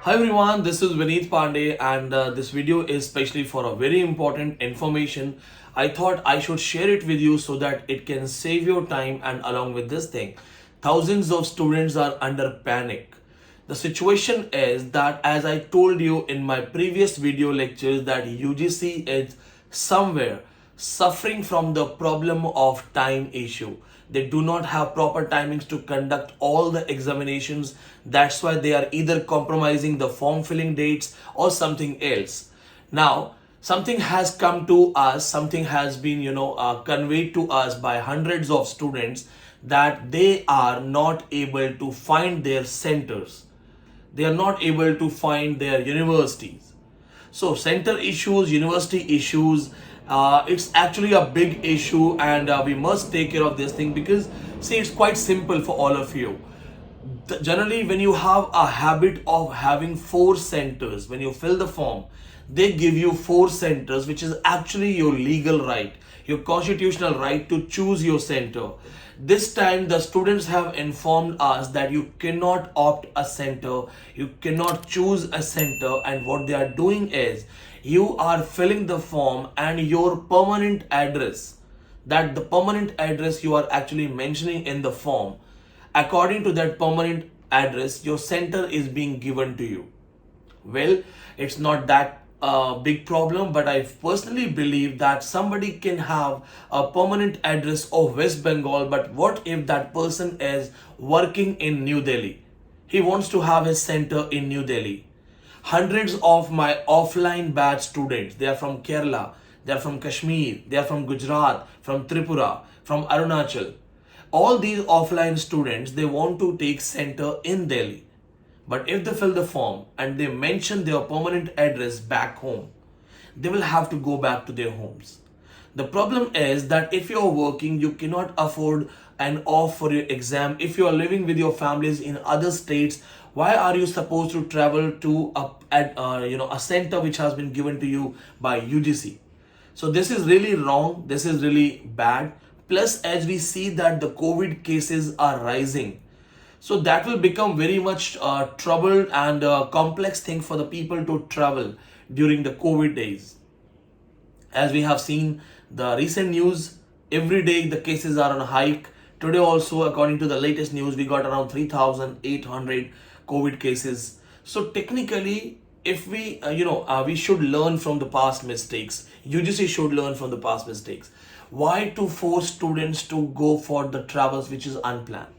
Hi everyone, this is Vineet Pandey and this video is especially for a very important information. I thought I should share it with you so that it can save your time and along with this thing, thousands of students are under panic. The situation is that as I told you in my previous video lectures that UGC is somewhere suffering from the problem of time issue. They do not have proper timings to conduct all the examinations. That's why they are either compromising the form filling dates or something else. Now, something has come to us, something has been, conveyed to us by hundreds of students that they are not able to find their centers. They are not able to find their universities. So center issues, university issues, it's actually a big issue and we must take care of this thing because see, it's quite simple for all of you. Generally, when you have a habit of having four centers, when you fill the form, they give you four centers, which is actually your legal right, your constitutional right to choose your center. This time, the students have informed us that you cannot opt a center, you cannot choose a center, and what they are doing is you are filling the form and your permanent address, that the permanent address you are actually mentioning in the form, according to that permanent address, your center is being given to you. Well, it's not that big problem, but I personally believe that somebody can have a permanent address of West Bengal, but what if that person is working in New Delhi? He wants to have his center in New Delhi. Hundreds of my offline batch students, they are from Kerala, they are from Kashmir, they are from Gujarat, from Tripura, from Arunachal. All these offline students, they want to take center in Delhi. But if they fill the form and they mention their permanent address back home, they will have to go back to their homes. The problem is that if you are working, you cannot afford an off for your exam. If you are living with your families in other states, why are you supposed to travel to a center which has been given to you by UGC? So this is really wrong. This is really bad. Plus, as we see that the COVID cases are rising, so that will become very much troubled and complex thing for the people to travel during the COVID days. As we have seen the recent news, every day the cases are on a hike. Today also, according to the latest news, we got around 3,800 COVID cases. So technically, if we should learn from the past mistakes. UGC should learn from the past mistakes. Why to force students to go for the travels which is unplanned?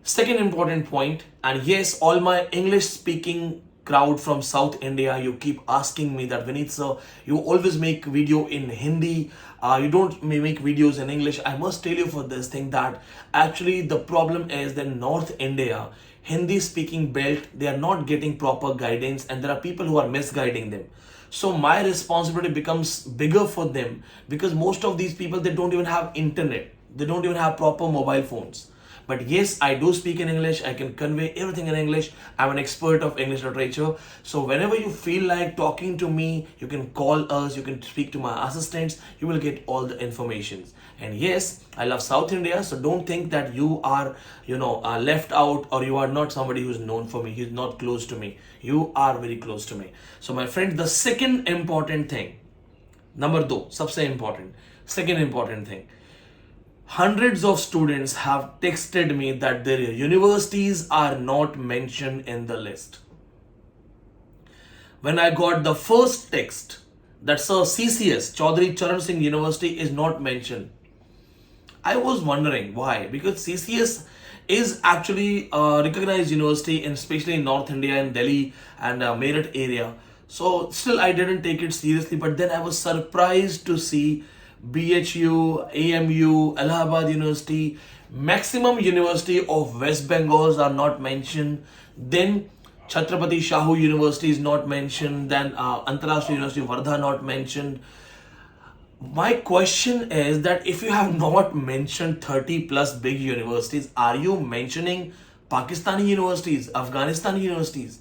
Second important point, and yes, all my English speaking crowd from South India, you keep asking me that Vineet sir, you always make video in Hindi, you don't make videos in English. I must tell you for this thing that actually the problem is that North India, Hindi speaking belt, they are not getting proper guidance and there are people who are misguiding them. So my responsibility becomes bigger for them because most of these people, they don't even have internet. They don't even have proper mobile phones. But yes, I do speak in English. I can convey everything in English. I'm an expert of English literature. So whenever you feel like talking to me, you can call us, you can speak to my assistants, you will get all the informations. And yes, I love South India. So don't think that you are, left out or you are not somebody who's known for me. He's not close to me. You are very close to me. So my friend, the second important thing, number two, सबसे important, second important thing. Hundreds of students have texted me that their universities are not mentioned in the list. When I got the first text that Sir CCS, Chaudhry Charan Singh University, is not mentioned, I was wondering why. Because CCS is actually a recognized university, especially in North India, in Delhi and Meerut area. So still I didn't take it seriously. But then I was surprised to see BHU, AMU, Allahabad University, maximum university of West Bengals are not mentioned. Then Chhatrapati Shahu University is not mentioned. Then Antarashtriya University of Wardha not mentioned. My question is that if you have not mentioned 30 plus big universities, are you mentioning Pakistani universities, Afghanistani universities?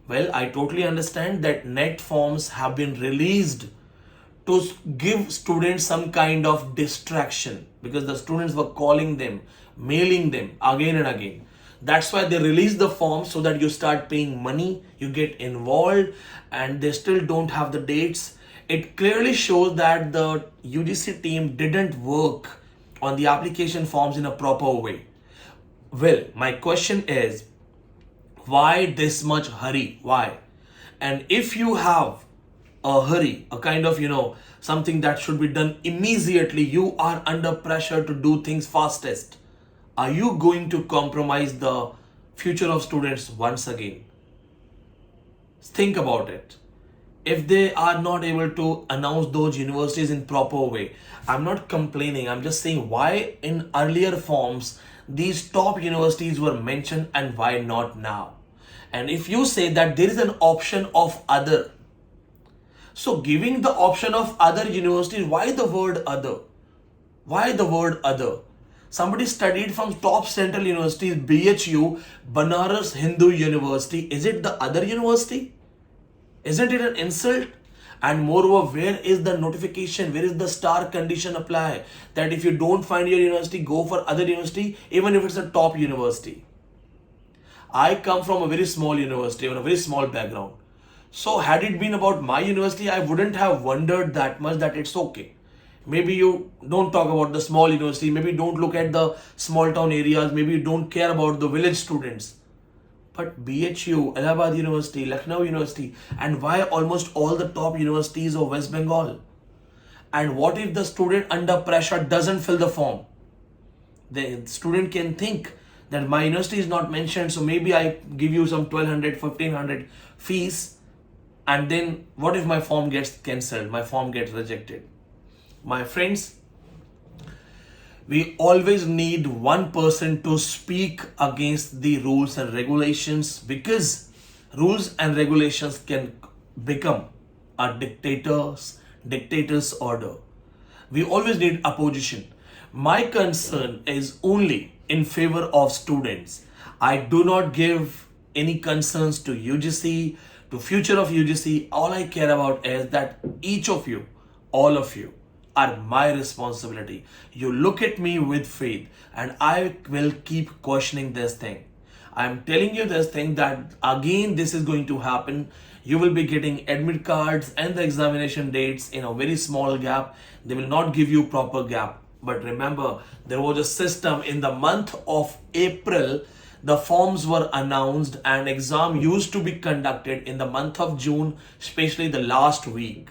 Well, I totally understand that net forms have been released to give students some kind of distraction because the students were calling them, mailing them again and again. That's why they release the form so that you start paying money, you get involved, and they still don't have the dates. It clearly shows that the UGC team didn't work on the application forms in a proper way. Well, my question is, why this much hurry? Why? And if you have a hurry, a kind of, something that should be done immediately, you are under pressure to do things fastest. Are you going to compromise the future of students once again? Think about it. If they are not able to announce those universities in proper way, I'm not complaining, I'm just saying why in earlier forms these top universities were mentioned and why not now. And if you say that there is an option of other, so giving the option of other universities, why the word other? Why the word other? Somebody studied from top central universities, BHU, Banaras Hindu University. Is it the other university? Isn't it an insult? And moreover, where is the notification? Where is the star condition apply? That if you don't find your university, go for other university, even if it's a top university. I come from a very small university or a very small background. So had it been about my university, I wouldn't have wondered that much that it's okay. Maybe you don't talk about the small university, maybe don't look at the small town areas, maybe you don't care about the village students. But BHU, Allahabad University, Lucknow University, and why almost all the top universities of West Bengal? And what if the student under pressure doesn't fill the form? The student can think that my university is not mentioned, so maybe I give you some 1200, 1500 fees, and then what if my form gets cancelled, my form gets rejected? My friends, we always need one person to speak against the rules and regulations, because rules and regulations can become a dictator's order. We always need opposition. My concern is only in favor of students. I do not give any concerns to UGC, to future of UGC. All I care about is that each of you, all of you, are my responsibility. You look at me with faith and I will keep questioning this thing. I'm telling you this thing that again this is going to happen. You will be getting admit cards and the examination dates in a very small gap. They will not give you proper gap. But remember, there was a system in the month of April. The forms were announced and exam used to be conducted in the month of June, especially the last week.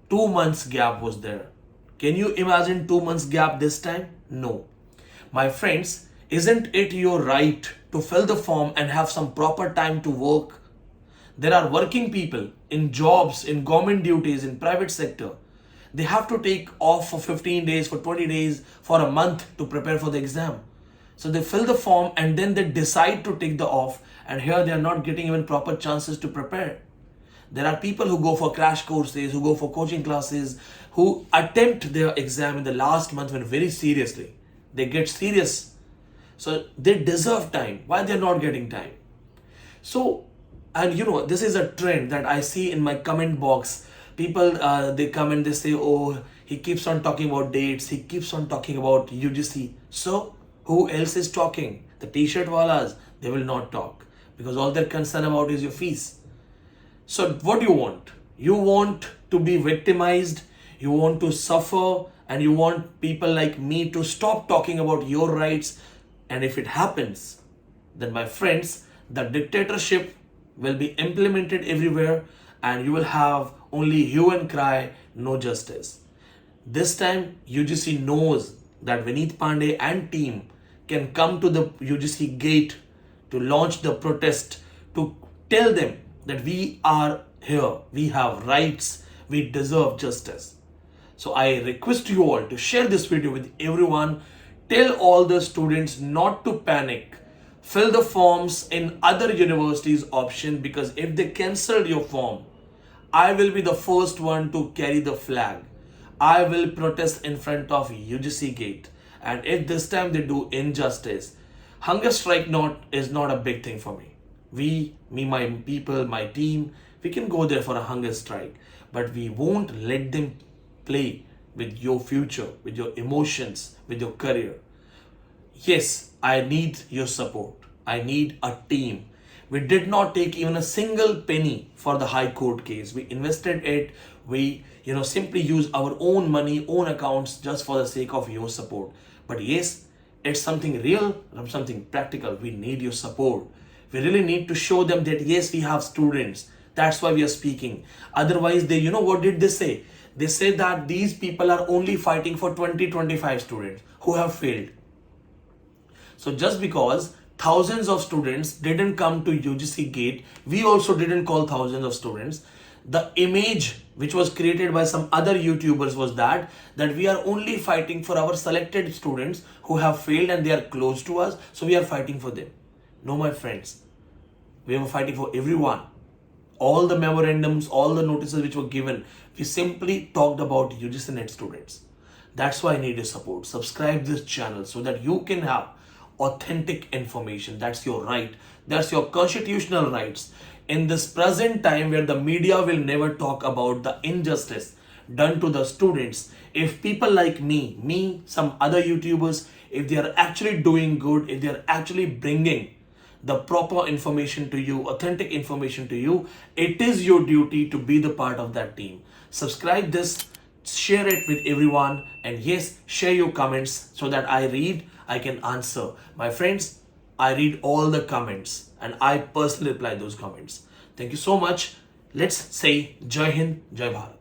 2 months gap was there. Can you imagine 2 months gap this time? No. My friends, isn't it your right to fill the form and have some proper time to work? There are working people in jobs, in government duties, in private sector. They have to take off for 15 days, for 20 days, for a month to prepare for the exam. So they fill the form and then they decide to take the off, and here they are not getting even proper chances to prepare. There are people who go for crash courses, who go for coaching classes, who attempt their exam in the last month when very seriously. They get serious. So they deserve time. Why they're not getting time? So, and this is a trend that I see in my comment box. People, they come and they say, oh, he keeps on talking about dates. He keeps on talking about UGC. So who else is talking? The t-shirt walas, they will not talk because all they're concerned about is your fees. So what do you want? You want to be victimized, you want to suffer, and you want people like me to stop talking about your rights. And if it happens, then my friends, the dictatorship will be implemented everywhere and you will have only hue and cry, no justice. This time UGC knows that Vineet Pandey and team can come to the UGC gate to launch the protest, to tell them that we are here, we have rights, we deserve justice. So I request you all to share this video with everyone. Tell all the students not to panic. Fill the forms in other universities option, because if they cancel your form, I will be the first one to carry the flag. I will protest in front of UGC gate. And if this time they do injustice, hunger strike is not a big thing for me. My people, my team, we can go there for a hunger strike, but we won't let them play with your future, with your emotions, with your career. Yes, I need your support. I need a team. We did not take even a single penny for the high court case. We invested it. We, simply use our own money, own accounts just for the sake of your support. But yes, it's something real, something practical. We need your support. We really need to show them that yes, we have students. That's why we are speaking. Otherwise, what did they say? They said that these people are only fighting for 20-25 students who have failed. So just because thousands of students didn't come to UGC gate, we also didn't call thousands of students. The image which was created by some other YouTubers was that we are only fighting for our selected students who have failed and they are close to us, so we are fighting for them. No, my friends, we were fighting for everyone. All the memorandums, all the notices which were given, we simply talked about UGC NET students. That's why I need your support. Subscribe this channel so that you can have authentic information. That's your right. That's your constitutional rights. In this present time where the media will never talk about the injustice done to the students, if people like me, some other YouTubers, if they are actually doing good, if they are actually bringing the proper information to you, authentic information to you, it is your duty to be the part of that team. Subscribe this, share it with everyone, and yes, share your comments so that I can answer. My friends, I read all the comments and I personally reply those comments. Thank you so much. Let's say Jai Hind, Jai Bharat.